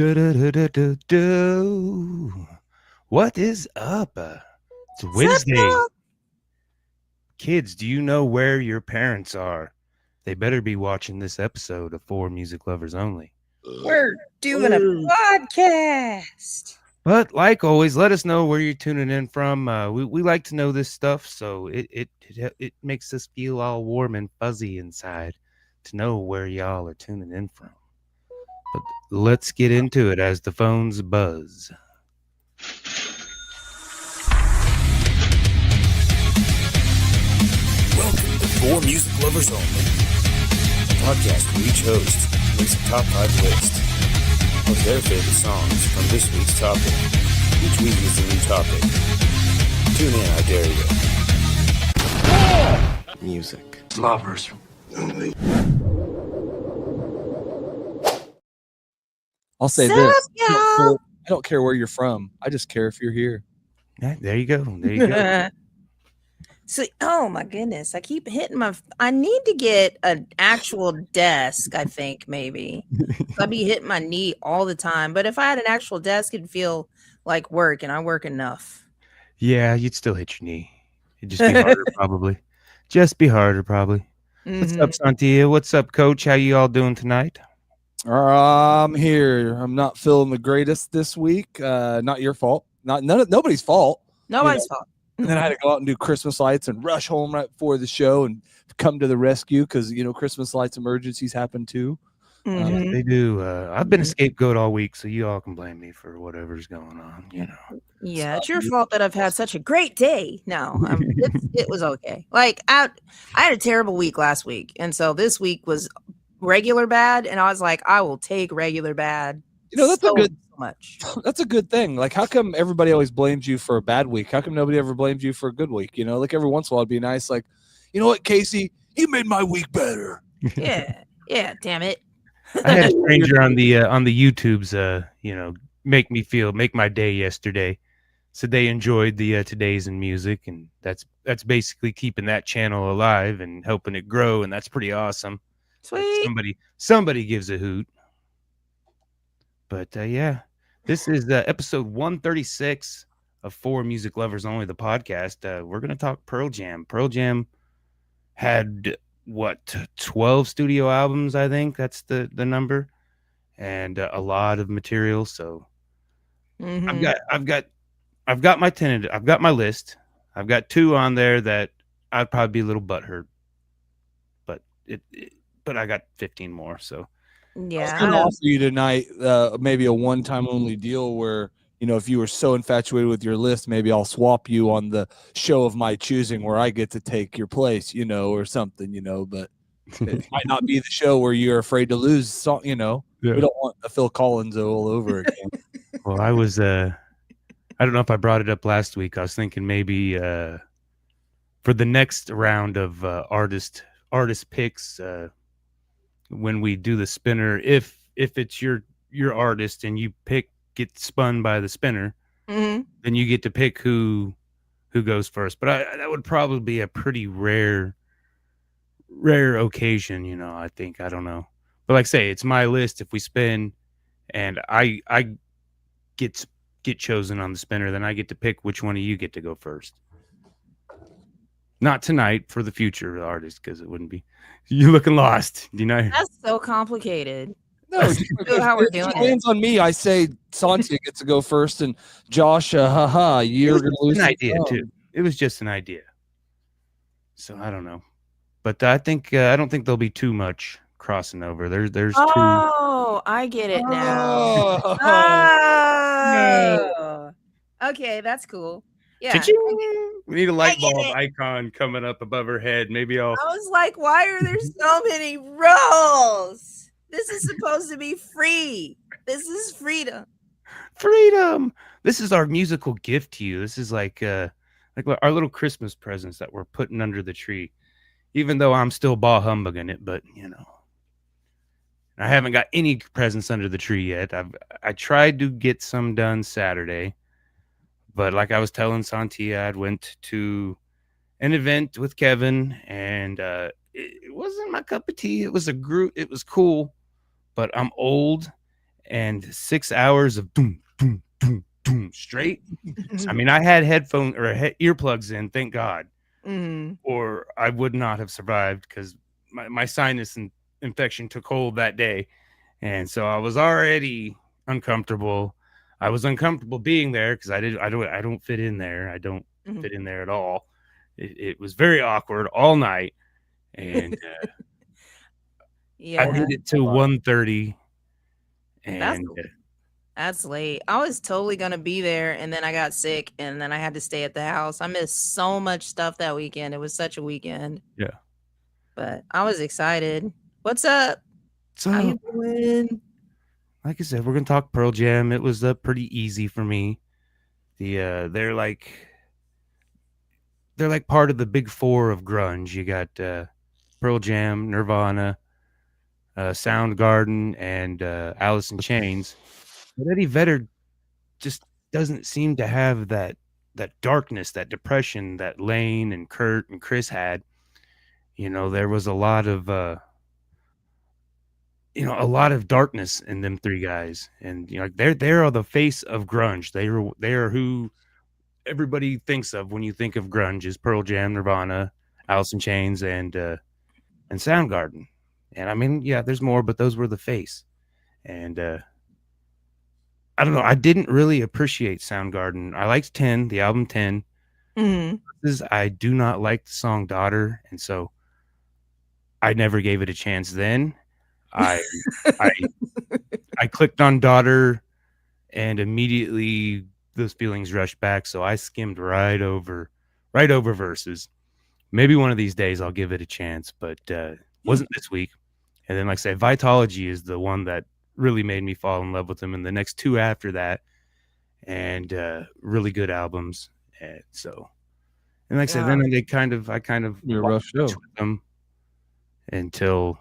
Do. What is up? It's What's up, Wednesday. y'all? Kids, do you know where your parents are? They better be watching this episode of For Music Lovers Only. We're doing a podcast. But like always, let us know where you're tuning in from. We like to know this stuff, so it makes us feel all warm and fuzzy inside to know where y'all are tuning in from. But let's get into it as the phones buzz. Welcome to For Music Lovers Only, a podcast where each host makes a top 5 list of their favorite songs from this week's topic. Each week is a new topic. Tune in, I dare you. Music. Lovers Only. I'll say Sup, this. y'all? I don't care where you're from. I just care if you're here. Yeah, there you go. There you go. So, oh my goodness, I keep hitting I need to get an actual desk, I think, maybe. I'd be hitting my knee all the time. But if I had an actual desk, it'd feel like work, and I work enough. Yeah, you'd still hit your knee. It'd just be harder, probably. Just be harder, probably. What's up, Sontia? What's up, Coach? How you all doing tonight? I'm here. I'm not feeling the greatest this week. Not your fault. Nobody's fault. Nobody's fault. And then I had to go out and do Christmas lights and rush home right before the show and come to the rescue because, Christmas lights emergencies happen too. They do. I've been a scapegoat all week, so you all can blame me for whatever's going on, Yeah, it's your fault that I've had such a great day. No, it was okay. Like, I had a terrible week last week, and so this week was regular bad, and I was like, I will take regular bad. That's so a good much. That's a good thing. Like, how come everybody always blames you for a bad week? How come nobody ever blames you for a good week? Like every once in a while, it'd be nice. Like, you know what, Casey, you made my week better. Yeah, damn it. I had a stranger on the YouTubes, make my day yesterday. So they enjoyed the Today's in Music, and that's basically keeping that channel alive and helping it grow, and that's pretty awesome. Sweet. Somebody gives a hoot. But yeah, this is episode 136 of For Music Lovers Only, the podcast. We're gonna talk Pearl Jam. Pearl Jam had 12 studio albums, I think that's the number, and a lot of material. So I've got my list. I've got 2 on there that I'd probably be a little butthurt, but I got 15 more. So yeah, I was going to offer you tonight maybe a one-time only deal where, if you were so infatuated with your list, maybe I'll swap you on the show of my choosing where I get to take your place, or something, but it might not be the show where you're afraid to lose, We don't want the Phil Collins all over again. Well, I was, I don't know if I brought it up last week. I was thinking maybe for the next round of artist picks, when we do the spinner, if it's your artist and you get spun by the spinner, then you get to pick who goes first. But that would probably be a pretty rare occasion, I think. I don't know. But like I say, it's my list. If we spin and I get chosen on the spinner, then I get to pick which one of you get to go first. Not tonight, for the future artist, because it wouldn't be. You're looking lost. Do you know? That's so complicated. No, how we're doing it lands on me. I say Sontia gets to go first, and Josh, you're going to lose. An idea too. It was just an idea. So I don't know, but I think I don't think there'll be too much crossing over. There's 2. Oh, I get it now. No. Okay, that's cool. Yeah. We need a light bulb icon coming up above her head. Maybe I was like, why are there so many rules? This is supposed to be free. This is freedom. Freedom. This is our musical gift to you. This is like our little Christmas presents that we're putting under the tree. Even though I'm still bah humbugging it, but I haven't got any presents under the tree yet. I tried to get some done Saturday. But like I was telling Sontia, I went to an event with Kevin, and it wasn't my cup of tea. It was a group. It was cool, but I'm old, and 6 hours of doom, doom, doom, doom straight. I mean, I had headphone or earplugs in, thank God, or I would not have survived because my sinus infection took hold that day. And so I was already uncomfortable. I was uncomfortable being there because I don't fit in there. I don't fit in there at all. It was very awkward all night. And I did it till 1:30. And that's late. I was totally gonna be there, and then I got sick, and then I had to stay at the house. I missed so much stuff that weekend. It was such a weekend. Yeah. But I was excited. What's up? So, how you doing? Like I said, we're gonna talk Pearl Jam. It was pretty easy for me. They're like part of the big four of grunge. You got Pearl Jam, Nirvana, Soundgarden, and Alice in Chains. But Eddie Vedder just doesn't seem to have that darkness, that depression that Lane and Kurt and Chris had. There was a lot of darkness in them three guys, and they are the face of grunge. They are who everybody thinks of when you think of grunge is Pearl Jam, Nirvana, Alice in Chains, and Soundgarden. And I mean, yeah, there's more, but those were the face. And I don't know. I didn't really appreciate Soundgarden. I liked 10, the album 10. I do not like the song Daughter, and so I never gave it a chance then. I clicked on Daughter, and immediately those feelings rushed back. So I skimmed right over verses. Maybe one of these days I'll give it a chance, but wasn't this week. And then, like I said, Vitology is the one that really made me fall in love with them, and the next two after that, and really good albums. And so, and like I said, then I kind of Your rough show with them until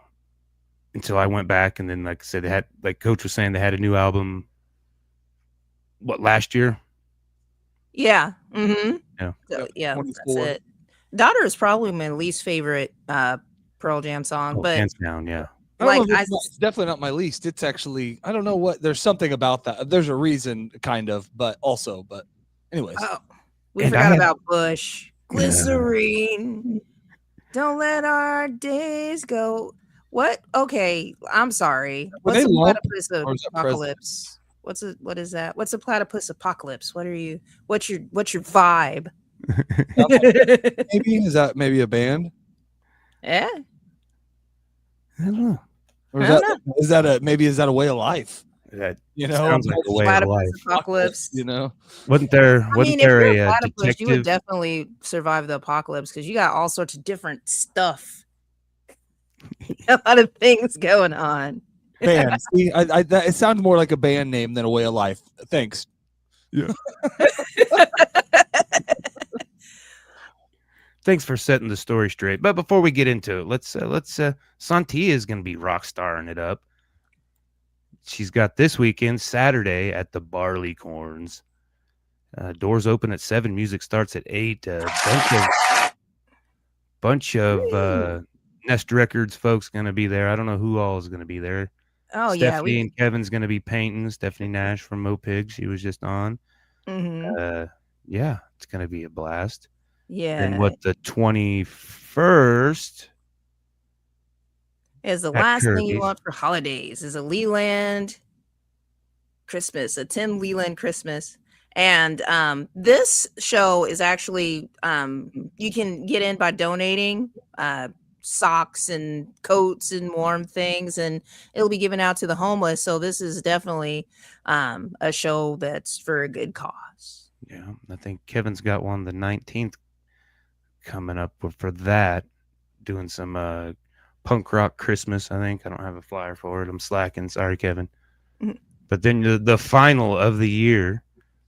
I went back, and then, like I said, they had, like Coach was saying, they had a new album. What, last year? Yeah. Yeah. So, yeah. That's it. Daughter is probably my least favorite Pearl Jam song, but hands down, yeah. It's definitely not my least. It's actually, I don't know what. There's something about that. There's a reason, kind of, but anyways. Oh, we forgot about Bush. Glycerine. Don't let our days go. What? Okay, I'm sorry. What's a platypus apocalypse? What is that? What's a platypus apocalypse? What's your vibe? Maybe is that maybe a band? Yeah. I don't know. Or is that a way of life? That sounds like a way of life. Apocalypse. Wasn't there if you're a platypus, detective? you would definitely survive the apocalypse because you got all sorts of different stuff. A lot of things going on. Band. See, it sounds more like a band name than a way of life. Thanks. Yeah. Thanks for setting the story straight. But before we get into it, let's Sontia is going to be rock starring it up. She's got this weekend, Saturday, at the Barleycorns. Doors open at 7. Music starts at 8. Bunch of Nest Records folks going to be there. I don't know who all is going to be there. Oh, Stephanie and Kevin's going to be painting. Stephanie Nash from Mopig. She was just on. Yeah, it's going to be a blast. Yeah. And the 21st is the last thing you want for holidays is a Leland Christmas, a Tim Leland Christmas. And this show is actually you can get in by donating socks and coats and warm things, and it'll be given out to the homeless. So this is definitely a show that's for a good cause. Yeah, I think Kevin's got one the 19th coming up for that, doing some punk rock Christmas. I think I don't have a flyer for it. I'm slacking. Sorry, Kevin. But then the final of the year,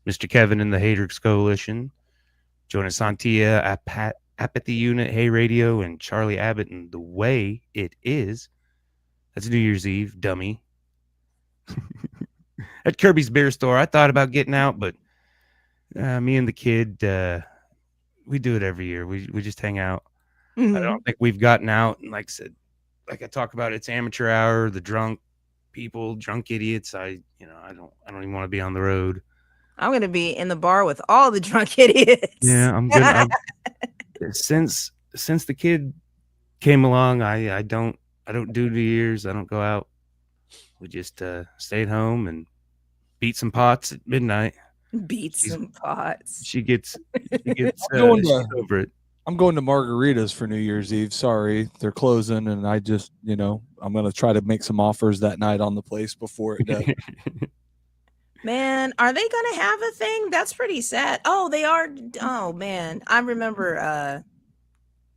Mr. Kevin and the Hatrix Coalition, joining Sontia, Apathy Unit, Hey Radio, and Charlie Abbott and The Way It Is. That's New Year's Eve, dummy. At Kirby's Beer Store, I thought about getting out, but me and the kid, we do it every year. We just hang out. I don't think we've gotten out. And like I said, like I talk about, it's amateur hour. The drunk people, drunk idiots. I don't even want to be on the road. I'm going to be in the bar with all the drunk idiots. Yeah, I'm gonna. Since the kid came along, I don't do New Year's. I don't go out. We just stay at home and beat some pots at midnight. Beat some pots. She gets Going she's to- over it. I'm going to Margaritas for New Year's Eve. Sorry, they're closing, and I just, I'm going to try to make some offers that night on the place before it does. Man, are they going to have a thing? That's pretty sad. Oh, they are. Oh, man. I remember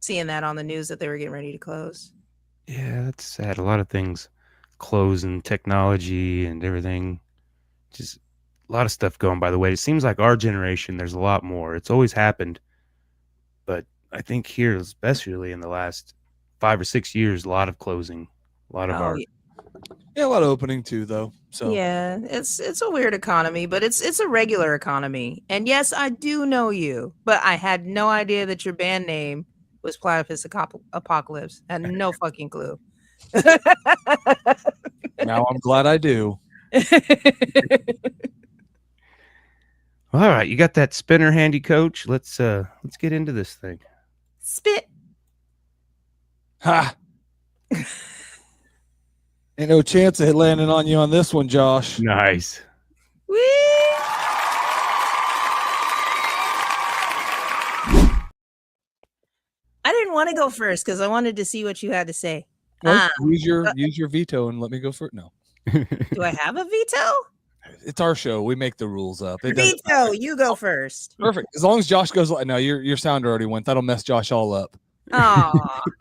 seeing that on the news that they were getting ready to close. Yeah, that's sad. A lot of things close, and technology and everything. Just a lot of stuff going by the way. It seems like our generation, there's a lot more. It's always happened. But I think here, especially in the last 5 or 6 years, a lot of closing. A lot of art. Yeah, a lot of opening too, though. So Yeah, it's a weird economy, but it's a regular economy. And yes, I do know you, but I had no idea that your band name was Platypus Apocalypse. I had no fucking clue. now I'm glad I do. All right, you got that spinner handy, Coach. Let's get into this thing. Spit. Ha! Ain't no chance of it landing on you on this one, Josh. Nice. Whee! I didn't want to go first because I wanted to see what you had to say. Well, use your veto and let me go first. No, Do I have a veto? it's our show. We make the rules up. It doesn't Veto, matter. you go first. Perfect. As long as Josh goes. No, your sound already went. That'll mess Josh all up. Oh,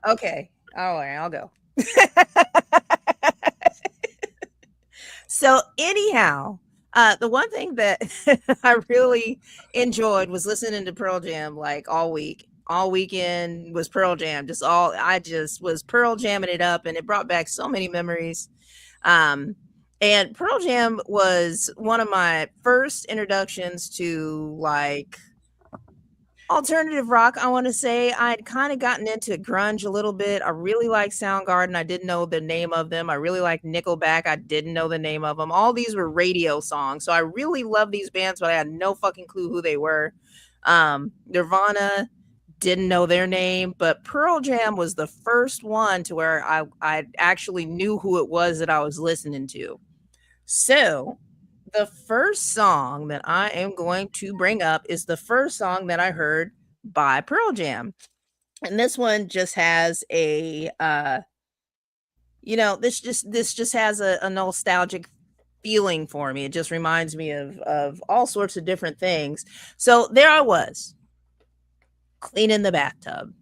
okay. All right, I'll go. So anyhow, the one thing that I really enjoyed was listening to Pearl Jam like all week. All weekend was Pearl Jam. I just was Pearl jamming it up, and it brought back so many memories. And Pearl Jam was one of my first introductions to like alternative rock. I want to say I'd kind of gotten into grunge a little bit. I really like Soundgarden. I didn't know the name of them. I really like Nickelback. I didn't know the name of them. All these were radio songs. So I really love these bands, but I had no fucking clue who they were. Nirvana, didn't know their name, but Pearl Jam was the first one to where I actually knew who it was that I was listening to. So the first song that I am going to bring up is the first song that I heard by Pearl Jam. And this one just has a, this just has a nostalgic feeling for me. It just reminds me of all sorts of different things. So there I was, cleaning the bathtub.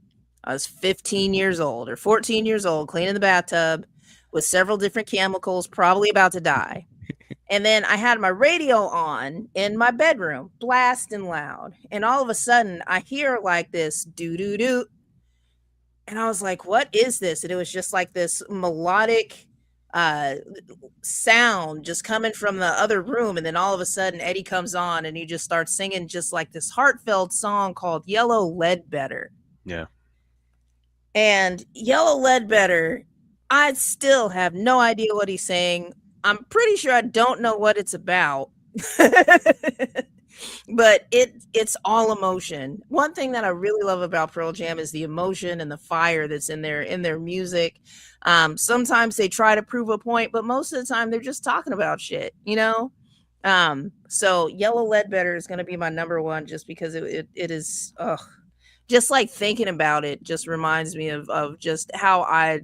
I was 15 years old or 14 years old, cleaning the bathtub with several different chemicals, probably about to die. And then I had my radio on in my bedroom, blasting loud. And all of a sudden I hear like this doo-doo-doo. And I was like, what is this? And it was just like this melodic sound just coming from the other room. And then all of a sudden Eddie comes on and he just starts singing just like this heartfelt song called Yellow Ledbetter. Yeah. And Yellow Ledbetter, I still have no idea what he's saying. I'm pretty sure I don't know what it's about, but it's all emotion. One thing that I really love about Pearl Jam is the emotion and the fire that's in their music. Sometimes they try to prove a point, but most of the time they're just talking about shit, So Yellow Ledbetter is going to be my number one, just because it is, just like thinking about it just reminds me of just how I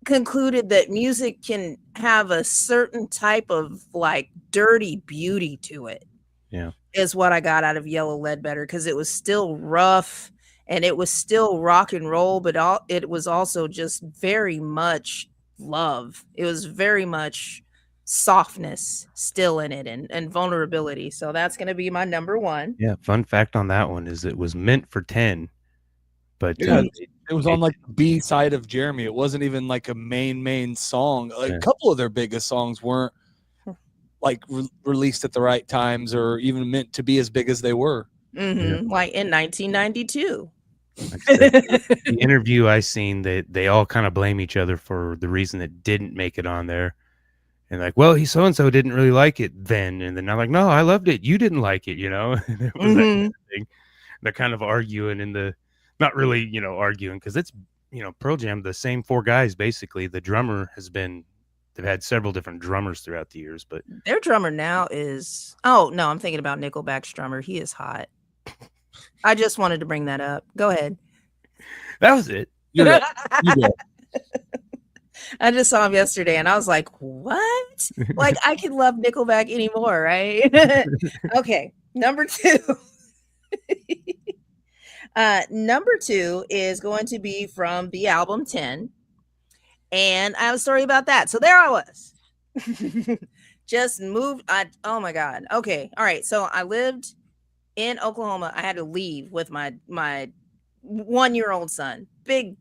concluded that music can have a certain type of like dirty beauty to it. Yeah, is what I got out of Yellow Ledbetter, because it was still rough and it was still rock and roll, but it was also just very much love. It was very much softness still in it, and vulnerability. So that's going to be my number one. yeah. Fun fact on that one is it was meant for 10, but Yeah, it was on like the B side of Jeremy. It wasn't even like a main song. Like, a couple of their biggest songs weren't like released at the right times or even meant to be as big as they were. Like in 1992. The interview I seen, they all kind of blame each other for the reason it didn't make it on there. And like, well, he so and so didn't really like it then, and then I'm like, no, I loved it. You didn't like it, you know. And it was that kind of thing. They're kind of arguing in the, not really, you know, arguing because it's, you know, Pearl Jam, the same four guys basically. The drummer has been, they've had several different drummers throughout the years, but Their drummer now is, oh no, I'm thinking about Nickelback's drummer. He is hot. I just wanted to bring that up. Go ahead. that was it. You're right. You go. I just saw him yesterday and I was like, what? Like, I can love Nickelback anymore, right? Okay, number 2. Number 2 is going to be from the album 10. And I have a story about that. So there I was. Just moved. Oh my God. Okay. All right. So I lived in Oklahoma. I had to leave with my 1-year-old son. Big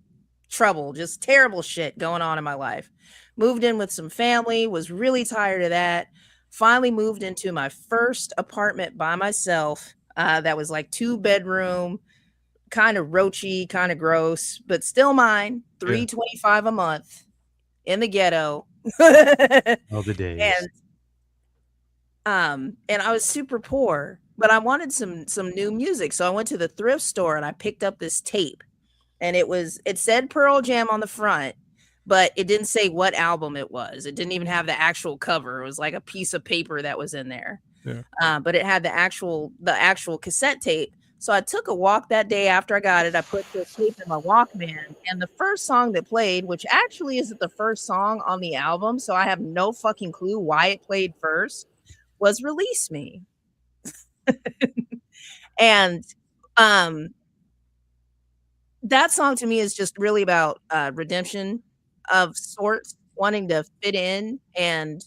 trouble, just terrible shit going on in my life. Moved in with some family, was really tired of that. Finally moved into my first apartment by myself. That was like 2-bedroom, kind of roachy, kind of gross, but still mine. $325 a month in the ghetto. All the days. And I was super poor, but I wanted some new music. So I went to the thrift store and I picked up this tape. And it said Pearl Jam on the front, but it didn't say what album it was. It didn't even have the actual cover. It was like a piece of paper that was in there. Yeah. But it had the actual cassette tape. So I took a walk that day after I got it. I put the tape in my Walkman, and the first song that played, which actually isn't the first song on the album, so I have no fucking clue why it played first, was Release Me. And that song to me is just really about redemption of sorts, wanting to fit in and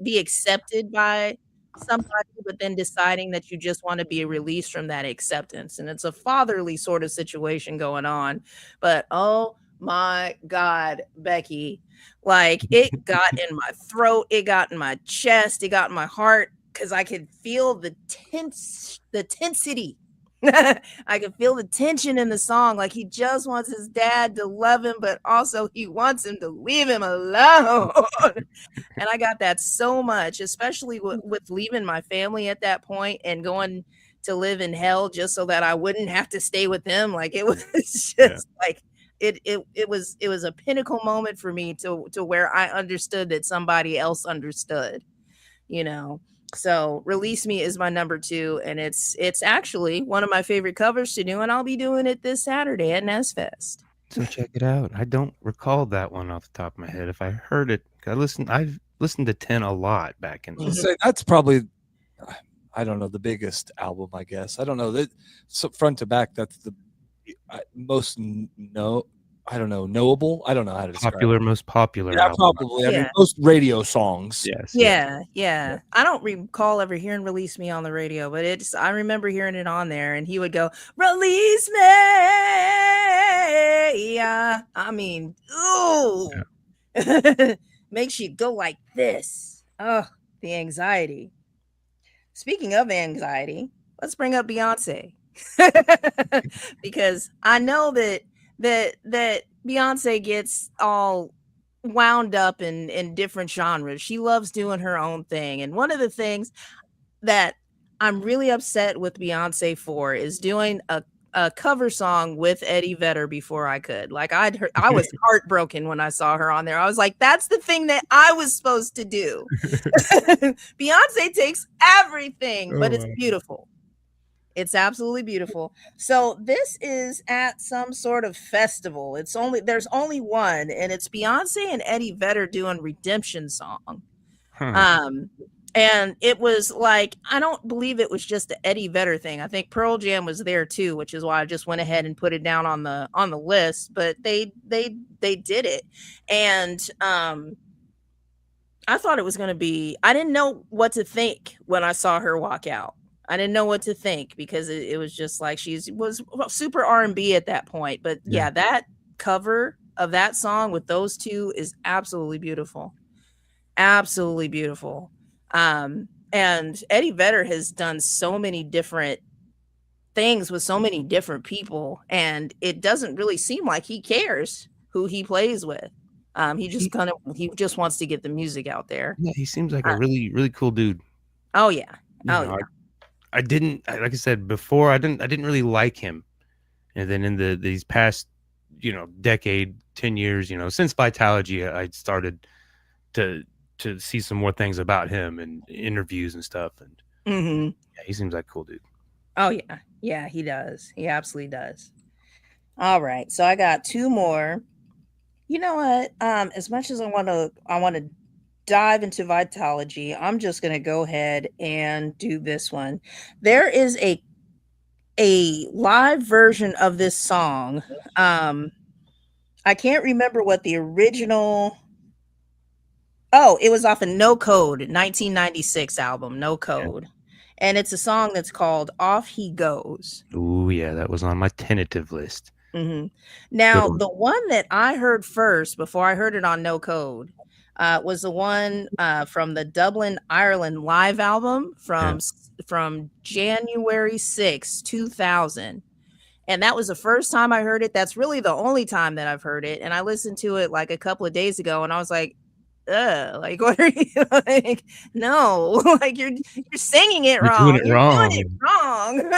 be accepted by somebody, but then deciding that you just want to be released from that acceptance. And it's a fatherly sort of situation going on. But oh my God, Becky, like it got in my throat, it got in my chest, it got in my heart, because I could feel the tensity. I could feel the tension in the song. Like he just wants his dad to love him, but also he wants him to leave him alone. And I got that so much, especially with leaving my family at that point and going to live in hell just so that I wouldn't have to stay with them. Like it was just like it was a pinnacle moment for me to where I understood that somebody else understood, you know. So Release Me is my number 2, and it's actually one of my favorite covers to do, and I'll be doing it this Saturday at NezFest. So check it out. I don't recall that one off the top of my head. If I heard it, I've listened to 10 a lot back in. So that's probably, I don't know, the biggest album, I guess. I don't know that. So front to back, that's the most knowable. I don't know how to describe it. Most popular. Yeah, album. probably. I mean, most radio songs. Yes. Yeah. I don't recall ever hearing Release Me on the radio, but I remember hearing it on there, and he would go, "Release me." Yeah. I mean, ooh. Yeah. Makes you go like this. Oh, the anxiety. Speaking of anxiety, let's bring up Beyonce. Because I know that Beyonce gets all wound up in different genres. She loves doing her own thing. And one of the things that I'm really upset with Beyonce for is doing a cover song with Eddie Vedder before I could. Like I was heartbroken when I saw her on there. I was like, that's the thing that I was supposed to do. Beyonce takes everything, but it's beautiful. It's absolutely beautiful. So this is at some sort of festival. There's only one, and it's Beyonce and Eddie Vedder doing Redemption Song. And it was like, I don't believe it was just the Eddie Vedder thing. I think Pearl Jam was there too, which is why I just went ahead and put it down on the list. But they did it, and I thought it was going to be. I didn't know what to think when I saw her walk out. I didn't know what to think because it was just like she was super R&B at that point. But yeah, that cover of that song with those two is absolutely beautiful. Absolutely beautiful. And Eddie Vedder has done so many different things with so many different people, and it doesn't really seem like he cares who he plays with. He just wants to get the music out there. Yeah, he seems like a really, really cool dude. Oh yeah. Yeah. I didn't, like I said before, I didn't really like him. And then in these past, decade, 10 years, since Vitalogy, I started to see some more things about him and interviews and stuff. And yeah, he seems like a cool dude. Oh yeah. Yeah, he does. He absolutely does. All right. So I got two more. You know what? As much as I want to dive into Vitalogy, I'm just going to go ahead and do this one. There is a live version of this song. I can't remember what the original. Oh, it was off a No Code 1996 album, No Code. Yeah. And it's a song that's called Off He Goes. Oh, yeah, that was on my tentative list. Now, the one that I heard first before I heard it on No Code was the one from the Dublin Ireland live album from January 6, 2000. And that was the first time I heard it. That's really the only time that I've heard it. And I listened to it like a couple of days ago, and I was like, like, what are you like? No, like you're singing it wrong. You're doing it wrong.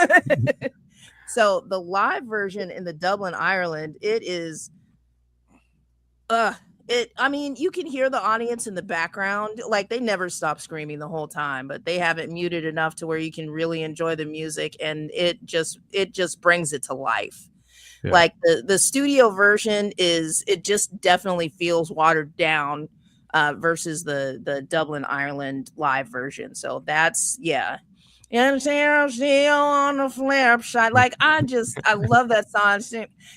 So the live version in the Dublin Ireland, it is I mean, you can hear the audience in the background, like they never stop screaming the whole time, but they have it muted enough to where you can really enjoy the music, and it just brings it to life. Yeah. Like the studio version it just definitely feels watered down versus the Dublin Ireland live version. So that's And still on the flip side, like I love that song.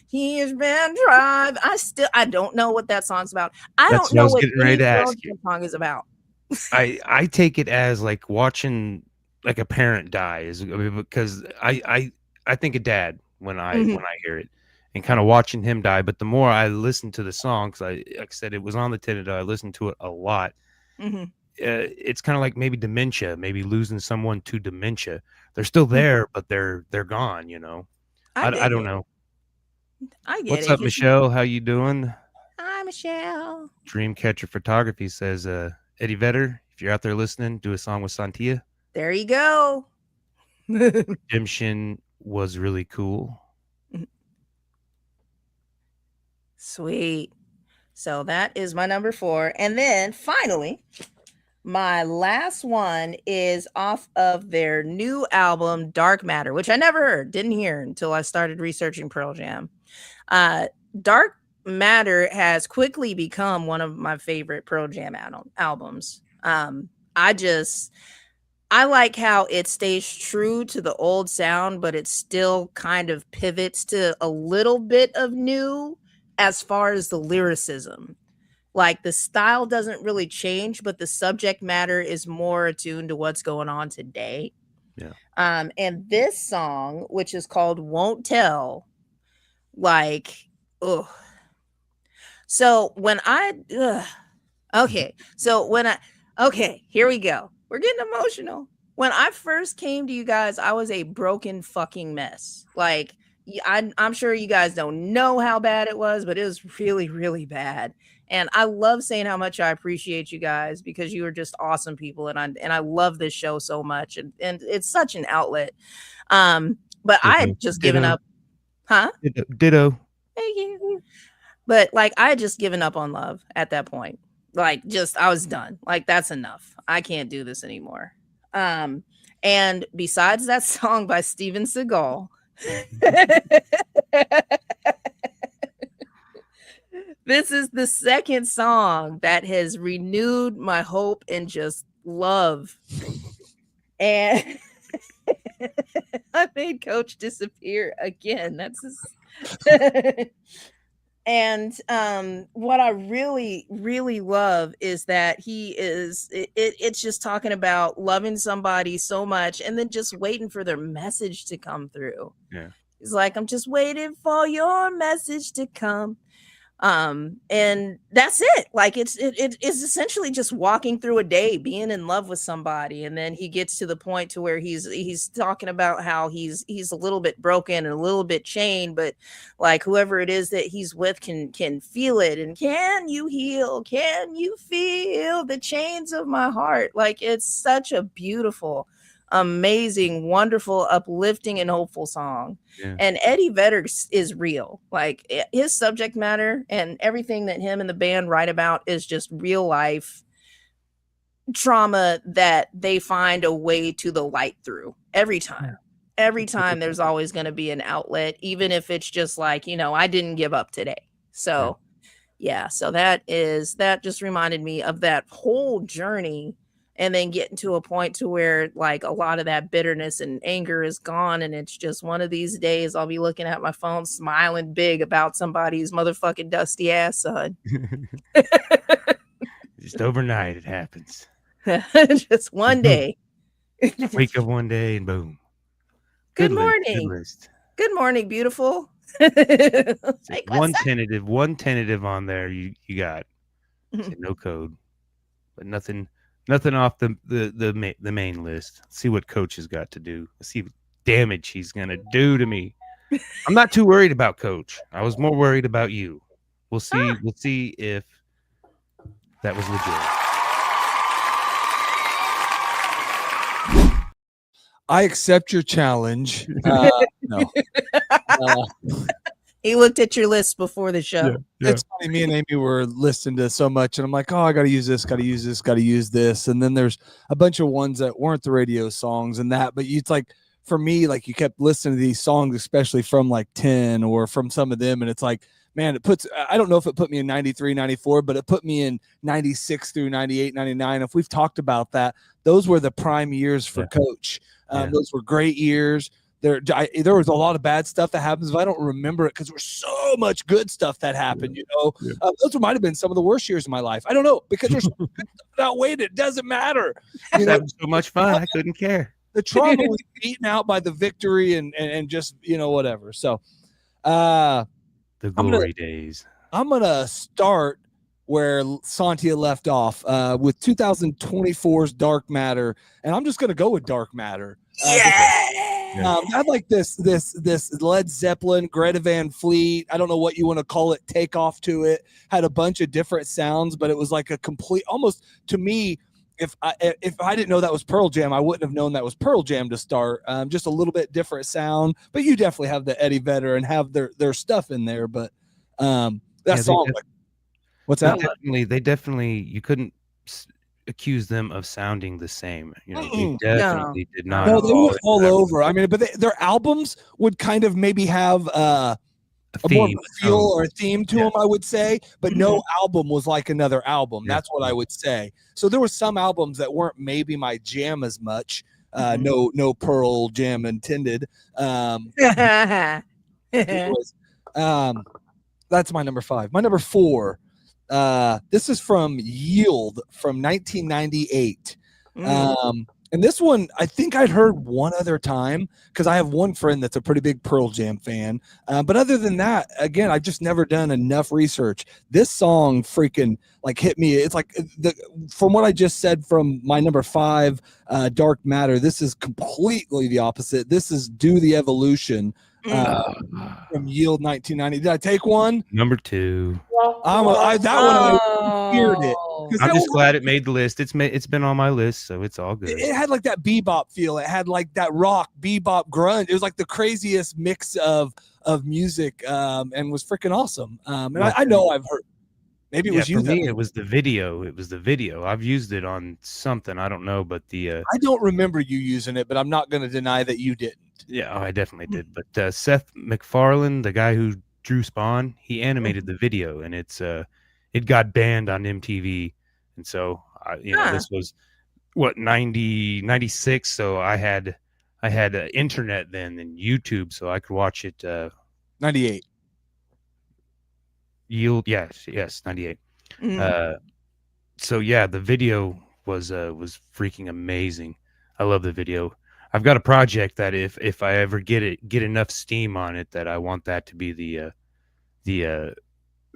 He has been tried. I don't know what that song's about. I don't know what the song is about. I take it as like watching like a parent die, because I think of Dad when I hear it, and kind of watching him die. But the more I listen to the song, because like I said, it was on the tinted, I listened to it a lot. It's kind of like maybe dementia, maybe losing someone to dementia. They're still there, but they're gone. I don't know. I get What's up, Michelle? How you doing? Hi, Michelle. Dreamcatcher Photography says, Eddie Vedder, if you're out there listening, do a song with Sontia. There you go. Redemption was really cool. Sweet. So that is my number 4. And then finally, my last one is off of their new album, Dark Matter, which I never didn't hear until I started researching Pearl Jam. Dark Matter has quickly become one of my favorite Pearl Jam albums. I like how it stays true to the old sound, but it still kind of pivots to a little bit of new as far as the lyricism. Like the style doesn't really change, but the subject matter is more attuned to what's going on today. Yeah. And this song, which is called Won't Tell, like, oh. So when here we go. We're getting emotional. When I first came to you guys, I was a broken fucking mess. Like, I'm sure you guys don't know how bad it was, but it was really, really bad. And I love saying how much I appreciate you guys, because you are just awesome people. And I love this show so much. And it's such an outlet. But I had just given up. Huh? Ditto. Thank you. But like, I had just given up on love at that point. Like, I was done. Like, that's enough. I can't do this anymore. And besides that song by Steven Seagal, this is the second song that has renewed my hope and just love. And I made Coach disappear again. That's just and what I really, really love is that it's just talking about loving somebody so much and then just waiting for their message to come through. Yeah. He's like, I'm just waiting for your message to come. And that's it. Like it is essentially just walking through a day, being in love with somebody, and then he gets to the point to where he's talking about how he's a little bit broken and a little bit chained, but like whoever it is that he's with can feel it. And can you heal? Can you feel the chains of my heart? Like it's such a beautiful, amazing, wonderful, uplifting, and hopeful song. Yeah. And Eddie Vedder is real. Like his subject matter and everything that him and the band write about is just real life trauma that they find a way to the light through every time. Every time there's always going to be an outlet, even if it's just like, I didn't give up today. So yeah, so that just reminded me of that whole journey. And then getting to a point to where like a lot of that bitterness and anger is gone. And it's just one of these days I'll be looking at my phone, smiling big about somebody's motherfucking dusty ass son. Just overnight it happens. Just one day. Wake up one day and boom. Good list, morning. Good list. Good morning, beautiful. Like one tentative on there you got. No code. But nothing off the main list. Let's see what Coach has got to do. Let's see what damage he's gonna do to me. I'm not too worried about Coach. I was more worried about you. We'll see. We'll see if that was legit. I accept your challenge. No. He looked at your list before the show. Yeah. It's funny. Me and Amy were listening to so much, and I'm like, oh, I got to use this, got to use this, got to use this. And then there's a bunch of ones that weren't the radio songs and that, but it's like, for me, like you kept listening to these songs, especially from like 10 or from some of them. And it's like, man, I don't know if it put me in 93, 94, but it put me in 96 through 98, 99. If we've talked about that, those were the prime years for Coach. Those were great years. There was a lot of bad stuff that happens, but I don't remember it because there was so much good stuff that happened. Those might have been some of the worst years of my life. I don't know, because there's good stuff that outweighed it. Doesn't matter. That was so much fun. I couldn't care. The trauma was beaten out by the victory and just whatever. So, the glory days. I'm gonna start where Sontia left off with 2024's Dark Matter, and I'm just gonna go with Dark Matter. I had like this Led Zeppelin, Greta Van Fleet, I don't know what you want to call it, takeoff to it. Had a bunch of different sounds, but it was like a complete, almost to me, if I didn't know that was Pearl Jam, I wouldn't have known that was Pearl Jam to start. Just a little bit different sound, but you definitely have the Eddie Vedder and have their stuff in there. But that song, what's that? They definitely, you couldn't accuse them of sounding the same. They definitely did not. No, they were all over. I mean, but their albums would kind of maybe have a more feel or a theme to them, I would say, but no album was like another album. That's what I would say. So there were some albums that weren't maybe my jam as much. No Pearl Jam intended. Anyways, that's my number 5. My number 4. This is from Yield from 1998. And this one, I think I'd heard one other time because I have one friend that's a pretty big Pearl Jam fan. But other than that, again, I've just never done enough research. This song freaking like hit me. It's like from what I just said from my number 5, Dark Matter, this is completely the opposite. This is Do the Evolution from Yield 1990. Did I take one? Number 2. I feared it. I'm just glad it made the list. It's been on my list, so it's all good. It had like that bebop feel. It had like that rock, bebop, grunge. It was like the craziest mix of music, and was freaking awesome. And I know I've heard. Maybe it was you. For me, it was the video. It was the video. I've used it on something. I don't know, but I don't remember you using it, but I'm not going to deny that you didn't. Yeah, I definitely did. But Seth MacFarlane, the guy who drew Spawn, he animated the video, and it got banned on MTV. And so, this was what 96. So I had internet then and YouTube, so I could watch it. 98. Yield, yes, 98. So yeah, the video was freaking amazing. I love the video. I've got a project that if I ever get enough steam on it, that I want that to be the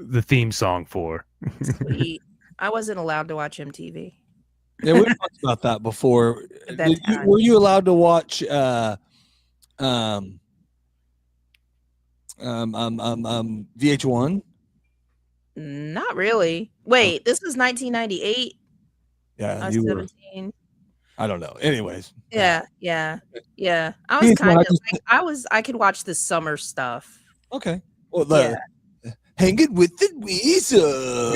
the theme song for. Sweet. I wasn't allowed to watch MTV. Yeah, we talked about that before. At that time. Were you allowed to watch VH1? Not really. Wait, this is 1998. Yeah, I was you were. 17. I don't know. Anyways. Yeah. I was VH1, kind of like I could watch the summer stuff. Okay. Well, hanging with the Weasel.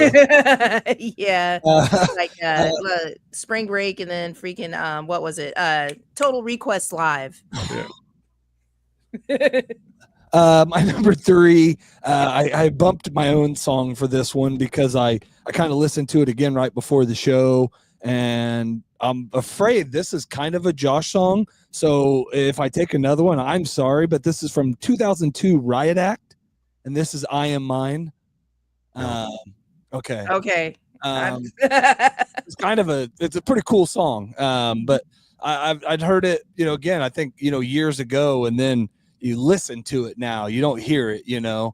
Yeah. Like Spring Break and then freaking what was it? Total Request Live. My number 3, I bumped my own song for this one because I kind of listened to it again right before the show, and I'm afraid this is kind of a Josh song. So if I take another one, I'm sorry, but this is from 2002 Riot Act, and this is I Am Mine. Okay. It's kind of it's a pretty cool song. But I'd heard it, again, I think, years ago, and then you listen to it now, you don't hear it, and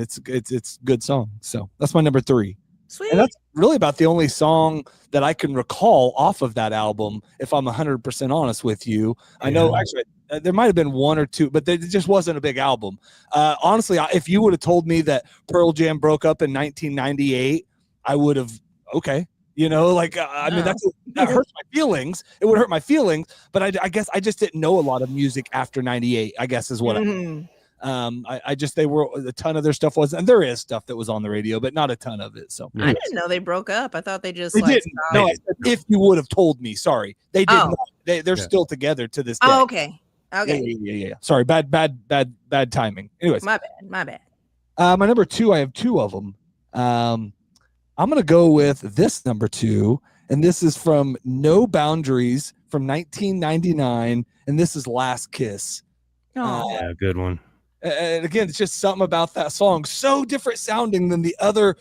it's a good song. So that's my number 3. Sweet. And that's really about the only song that I can recall off of that album, if I'm 100% honest with you. I know actually there might have been 1 or 2, but it just wasn't a big album. Honestly, if you would have told me that Pearl Jam broke up in 1998, I would have, okay. I mean, that hurts my feelings. It would hurt my feelings, but I guess I just didn't know a lot of music after 98, I guess is what they were, a ton of their stuff was, and there is stuff that was on the radio, but not a ton of it. So I didn't know they broke up. I thought they just didn't. No, if you would have told me, sorry, they did not. They're still together to this day. Oh, okay. Yeah. Sorry, bad timing. Anyways, my bad. My number 2, I have 2 of them. I'm going to go with this number 2, and this is from No Boundaries from 1999, and this is Last Kiss. Yeah, good one. And again, it's just something about that song, so different sounding than the other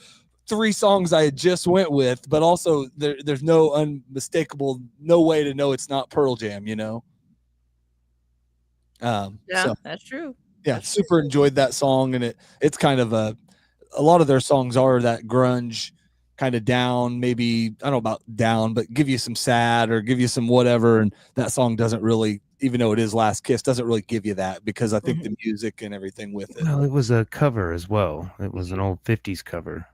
3 songs I had just went with, but also there's no unmistakable, no way to know it's not Pearl Jam, That's true. Yeah, super enjoyed that song, and it's kind of a lot of their songs are that grunge kind of down, maybe, I don't know about down, but give you some sad or give you some whatever, and that song doesn't really, even though it is Last Kiss, doesn't really give you that, because I think the music and everything with it. Well, it was a cover as well. It was an old 50s cover.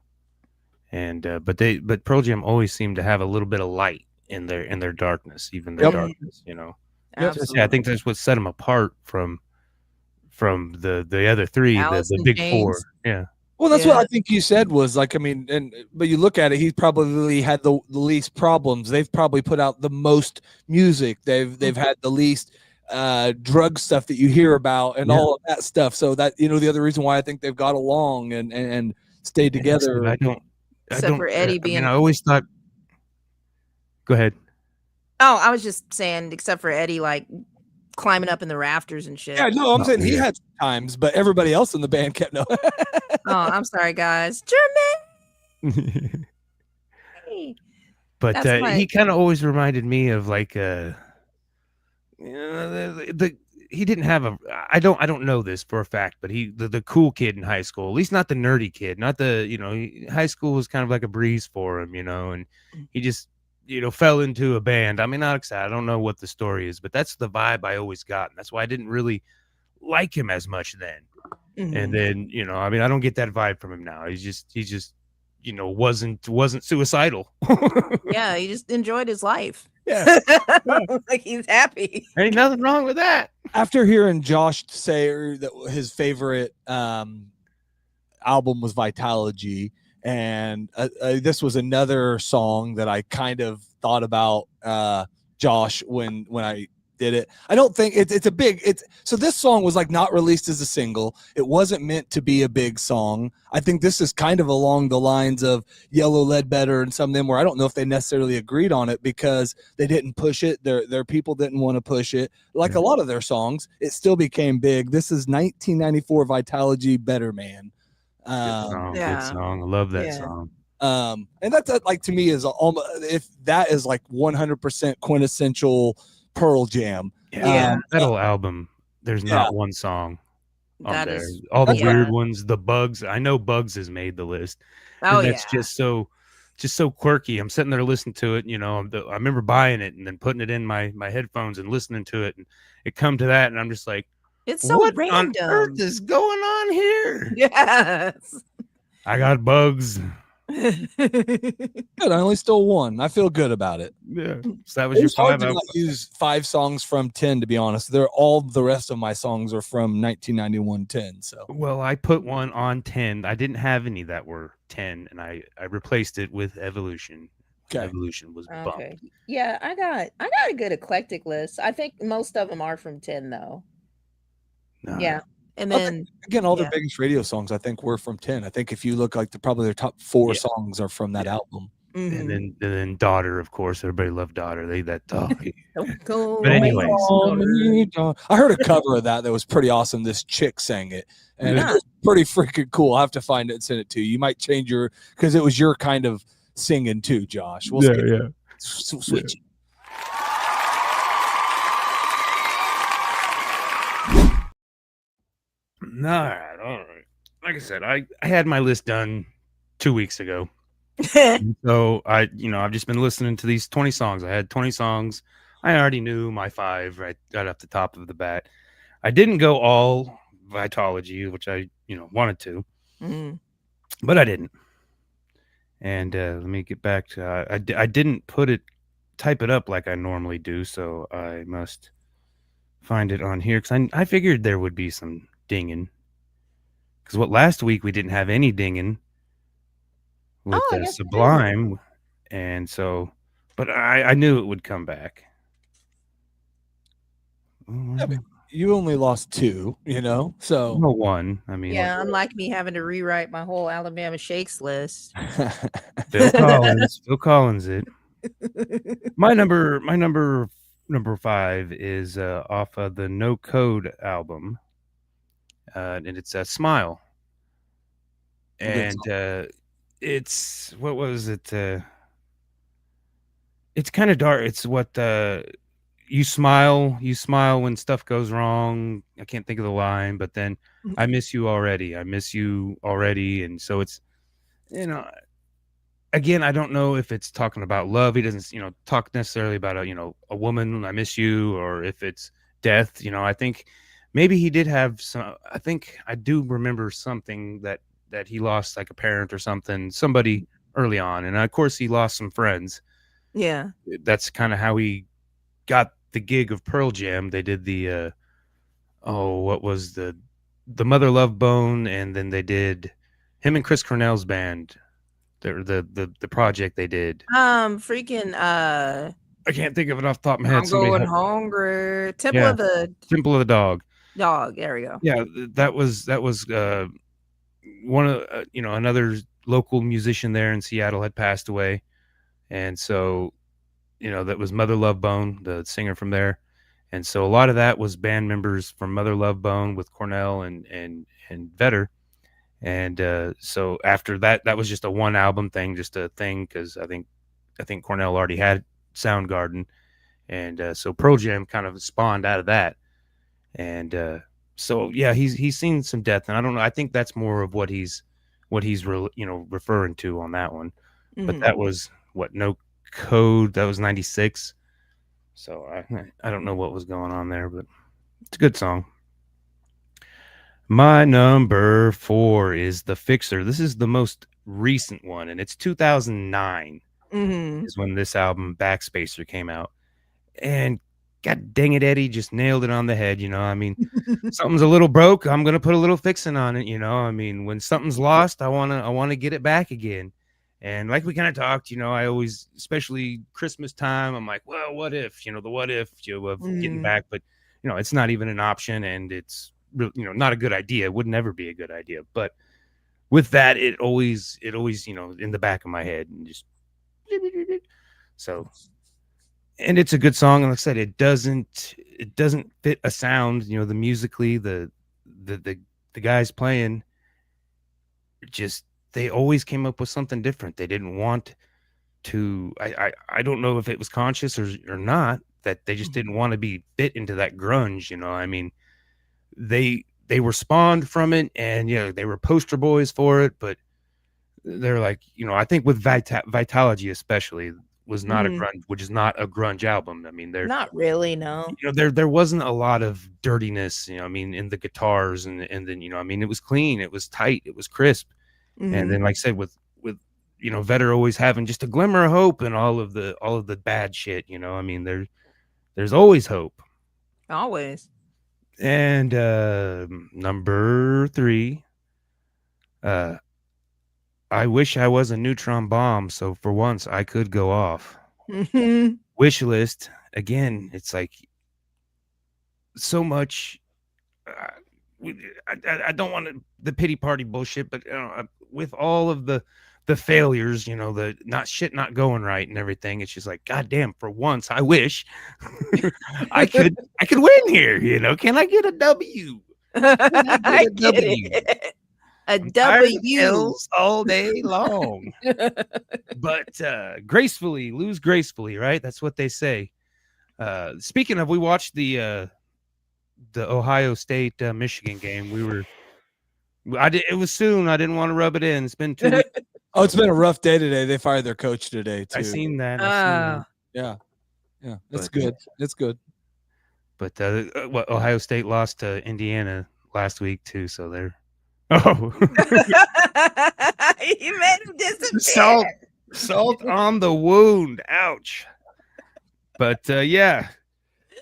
And but Pearl Jam always seemed to have a little bit of light in their darkness, even their darkness, I think that's what set them apart from the other 3, the big Chains. 4. Yeah. Well, that's what I think you said was like, I mean, but you look at it, he's probably had the least problems. They've probably put out the most music. They've had the least drug stuff that you hear about and all of that stuff. So that, the other reason why I think they've got along and stayed together. Except for Eddie being. I always thought. Go ahead. Oh, I was just saying, except for Eddie, like climbing up in the rafters and shit. Yeah, no, I'm saying he had times, but everybody else in the band kept no. Oh, I'm sorry, guys. Jermaine. But he kind of always reminded me of like he didn't have I don't know this for a fact, but the cool kid in high school, at least not the nerdy kid, not the high school was kind of like a breeze for him, and he just fell into a band. I mean, not excited. I don't know what the story is, but that's the vibe I always got, and that's why I didn't really like him as much then. And then I mean, I don't get that vibe from him now. He's just wasn't suicidal. Yeah, he just enjoyed his life. Yeah. Like he's happy. Ain't nothing wrong with that. After hearing Josh say that his favorite album was Vitalogy, and this was another song that I kind of thought about Josh when I did it. I don't think so this song was like not released as a single. It wasn't meant to be a big song. I think this is kind of along the lines of Yellow Ledbetter and some of them, where I don't know if they necessarily agreed on it because they didn't push it. Their people didn't want to push it. Like a lot of their songs, it still became big. This is 1994 Vitalogy, Better Man. Good song. I love that song. And that's like, to me, is almost, if that is like 100% quintessential Pearl Jam. That whole album, there's not one song on That there. is, All the yeah. weird ones, the Bugs. I know Bugs has made the list, Oh and that's yeah. just so quirky. I'm sitting there listening to it. I remember buying it and then putting it in my headphones and listening to it, and it come to that, and I'm just like, It's so what on earth random. is going on here? Yes. I got Bugs. Good. I only stole one. I feel good about it. Yeah, so that was your It's hard five. to not use 5 songs from 10, to be honest. They're all the rest of my songs are from 1991 10. So Well, I put one on 10. I didn't have any that were 10, and I replaced it with Evolution. okay. Evolution was bumped. Okay. Yeah, I got a good eclectic list. I think most of them are from 10 though. No. Yeah. And I then think, again, all yeah. their biggest radio songs I think were from 10. I think if you look like probably their top 4 Yeah. songs are from that Yeah. album. Mhm. And then Daughter, of course. Everybody loved Daughter. Don't go But anyways. I heard a cover of that was pretty awesome. This chick sang it, and Yeah. it was pretty freaking cool. I'll have to find it and send it to you. You might change because it was your kind of singing too, Josh. We'll switch. All right. Like I said, I had my list done 2 weeks ago. So I've just been listening to these 20 songs. I had 20 songs. I already knew my 5 right off the top of the bat. I didn't go all Vitology, which I wanted to, but I didn't. And let me get back to I didn't type it up like I normally do, so I must find it on here because I figured there would be some dinging. Because last week we didn't have any dinging with Sublime, and so, but I knew it would come back. Yeah, but you only lost 2, so no 1. I mean, yeah, unlike me having to rewrite my whole Alabama Shakes list. Phil Collins it. My number 5 is off of the No Code album, and it's a Smile. And it's what was it? It's kind of dark. It's what you smile when stuff goes wrong. I can't think of the line, but then I miss you already. And so it's again, I don't know if it's talking about love. He doesn't talk necessarily about a woman, I miss you, or if it's death. I think maybe he did have some. I think I do remember something that he lost, like a parent or somebody early on, and of course he lost some friends. Yeah, that's kind of how he got the gig of Pearl Jam. They did the what was the Mother Love Bone, and then they did him and Chris Cornell's band, the project they did. I can't think of it off the top of my head. I'm going hungry. Temple of the Dog. There we go. Yeah, that was one of another local musician there in Seattle had passed away, and so that was Mother Love Bone, the singer from there, and so a lot of that was band members from Mother Love Bone with Cornell and Vetter, and so after that was just a one album thing, just a thing, because I think Cornell already had Soundgarden, and so Pearl Jam kind of spawned out of that, and so yeah, he's seen some death, and I don't know. I think that's more of what he's referring to on that one. Mm-hmm. But that was No Code. That was 96. So I don't know what was going on there, but it's a good song. My number 4 is The Fixer. This is the most recent one, and it's 2009 is when this album Backspacer came out, and God dang it, Eddie just nailed it on the head. I mean, something's a little broke, I'm gonna put a little fixing on it. I mean, when something's lost, I wanna get it back again. And like we kind of talked, I always, especially Christmas time, I'm like, well, what if, the what if of getting back, but it's not even an option, and it's not a good idea. It would never be a good idea. But with that, it always in the back of my head, and just so. And it's a good song, and like I said, it doesn't fit a sound. The musically, the guys playing, just they always came up with something different. They didn't want to. I don't know if it was conscious or not, that they just didn't want to be fit into that grunge. I mean, they they were spawned from it, and they were poster boys for it, but they're like, I think with Vitalogy especially was not a grunge, which is not a grunge album. I mean, Not really, no. there wasn't a lot of dirtiness, I mean, in the guitars, and then I mean, it was clean, it was tight, it was crisp. And then, like I said, with Vetter always having just a glimmer of hope in all of the bad shit, I mean, there's always hope. Always. And number 3, I wish I was a neutron bomb, so for once I could go off. Wishlist, again, it's like so much. I don't want the pity party bullshit, but with all of the failures, the not going right and everything, it's just like, goddamn, for once I wish I could win here. Can I get a W? I get it. A W all day long. But gracefully, lose gracefully, right? That's what they say. Speaking of, we watched the Ohio State Michigan game. It was soon. I didn't want to rub it in. It's been 2 weeks. Oh, it's been a rough day today. They fired their coach today too. I seen that. Yeah. It's good. It's good. But Ohio State lost to Indiana last week too, so they're you made him disappear. Salt on the wound. Ouch. But yeah,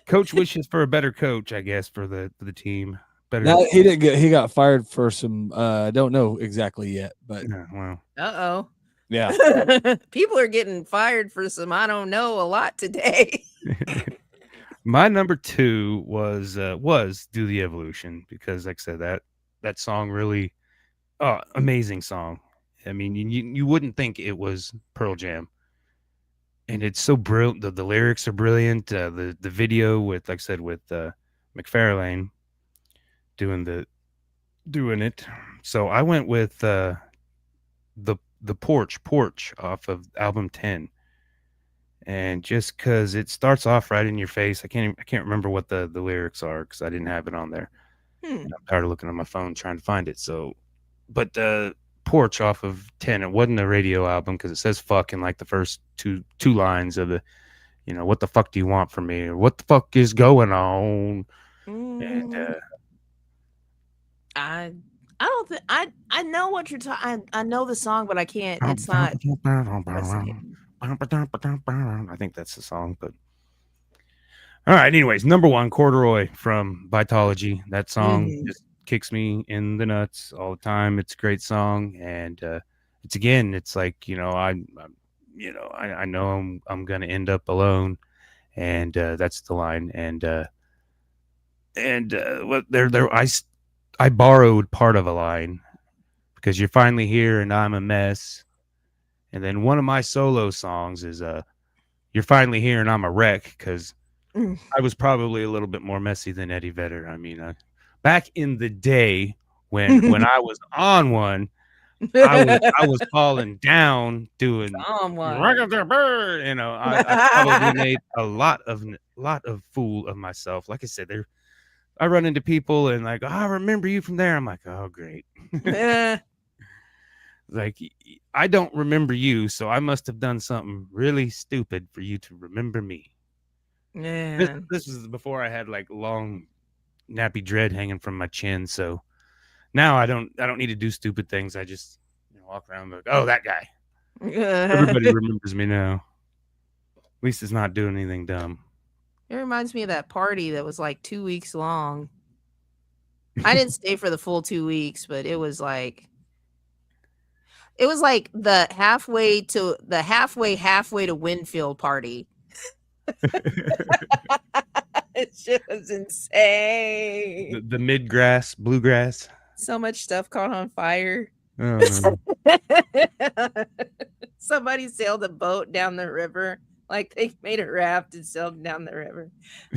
coach wishes for a better coach, I guess, for the team. Better. No, he got fired for some I don't know exactly yet, but well. Uh-oh. Yeah. People are getting fired for some I don't know a lot today. My number 2 was Do the Evolution, because like I said, that song really amazing song. I mean, you wouldn't think it was Pearl Jam. And it's so brilliant. The lyrics are brilliant. The video with, like I said, with McFarlane doing it. So I went with the Porch off of album 10. And just because it starts off right in your face, I can't remember what the lyrics are because I didn't have it on there. I'm tired of looking at my phone trying to find it. So, but the Porch off of 10, it wasn't a radio album because it says fuck in like the first two lines of the, what the fuck do you want from me, or what the fuck is going on? And I don't think I know what you're talking. I know the song, but I can't. It's not. I think that's the song, but all right. Anyways, number 1, Corduroy from Vitalogy. That song just kicks me in the nuts all the time. It's a great song, and it's like I know I'm gonna end up alone, and that's the line. And what I borrowed part of a line, because you're finally here and I'm a mess. And then one of my solo songs is You're Finally Here and I'm a Wreck, because I was probably a little bit more messy than Eddie Vedder. I mean, back in the day when I was on one, I was falling down doing I probably made a lot of fool of myself. Like I said, I run into people and like, I remember you from there. I'm like, oh great. Like, I don't remember you, so I must have done something really stupid for you to remember me. Man. This is before I had like long nappy dread hanging from my chin, so now I don't need to do stupid things. I just walk around like, oh, that guy. Everybody remembers me now. At least it's not doing anything dumb. It reminds me of that party that was like 2 weeks long. I didn't stay for the full 2 weeks, but it was like the halfway to Winfield party. It just was insane. The midgrass, bluegrass. So much stuff caught on fire. Oh, no. Somebody sailed a boat down the river. Like they made a raft and sailed down the river.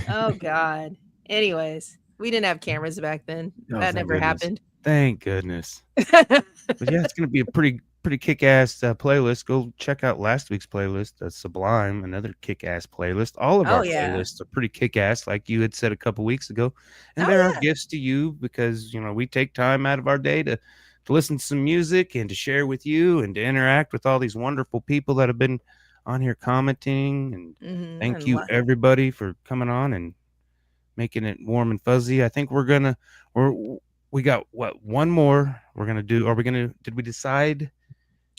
Oh God. Anyways, we didn't have cameras back then. Oh, that never happened. Thank goodness. But yeah, it's gonna be a pretty pretty kick-ass playlist. Go check out last week's playlist. That's Sublime, another kick-ass playlist. All of Oh, our yeah. playlists are pretty kick-ass, like you had said a couple weeks ago. And Oh, there are yeah. gifts to you because, we take time out of our day to listen to some music and to share with you and to interact with all these wonderful people that have been on here commenting. And thank and you, everybody, for coming on and making it warm and fuzzy. I think we got one more we're gonna do. Did we decide?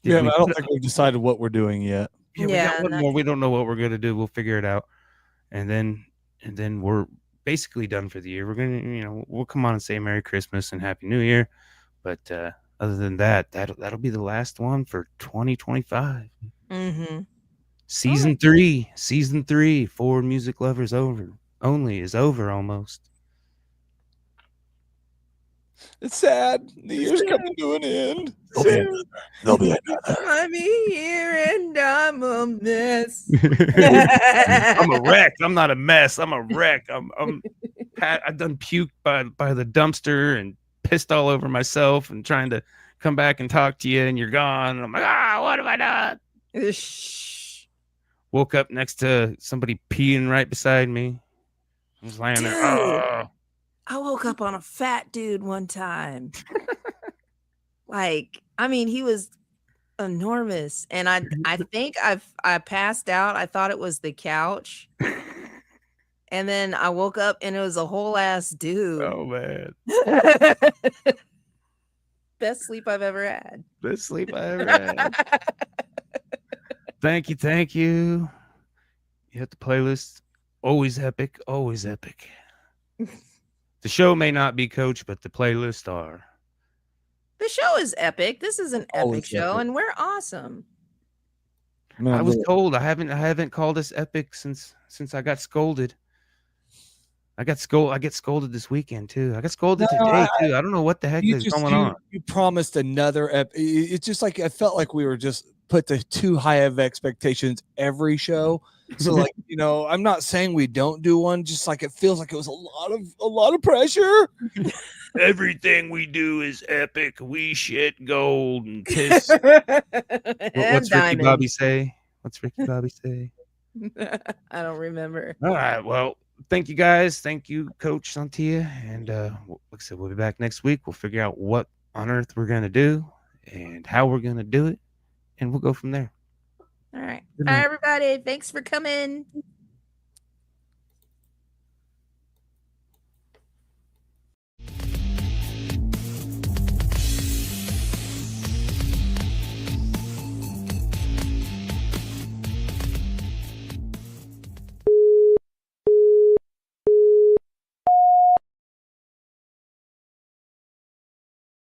I don't think we've decided what we're doing yet. Yeah, we got one more. We don't know what we're gonna do. We'll figure it out, and then we're basically done for the year. We're gonna, we'll come on and say Merry Christmas and Happy New Year, but other than that'll be the last one for 2025. Season 3 for Music Lovers Only is over almost. It's sad. The year's coming to an end. There'll be another. I'm here and I'm a mess. I'm a wreck. I'm not a mess. I'm a wreck. I've done puked by the dumpster and pissed all over myself and trying to come back and talk to you, and you're gone. And I'm like, what have I done? Shh. Woke up next to somebody peeing right beside me. I was laying there. Oh. I woke up on a fat dude one time. He was enormous, and I think I passed out. I thought it was the couch, and then I woke up and it was a whole ass dude. Oh man. Best sleep I've ever had. Best sleep I ever had. Thank you. You hit the playlist. Always epic. Always epic. The show may not be, Coach, but the playlists are. The show is epic. This is an Always epic show, epic. and we're awesome. Man, I was told I haven't called us epic since I got scolded. I get scolded this weekend too. I got scolded today too. I don't know what the heck is going on. You promised another it's just like I felt like we were just put to too high of expectations every show. So like, I'm not saying we don't do one, just like it feels like it was a lot of pressure. Everything we do is epic. We shit gold and piss. What's Ricky Bobby say? I don't remember. All right. Well, thank you guys. Thank you, Coach Sontia. And like I said, we'll be back next week. We'll figure out what on earth we're going to do and how we're going to do it. And we'll go from there. All right. All right, everybody. Thanks for coming.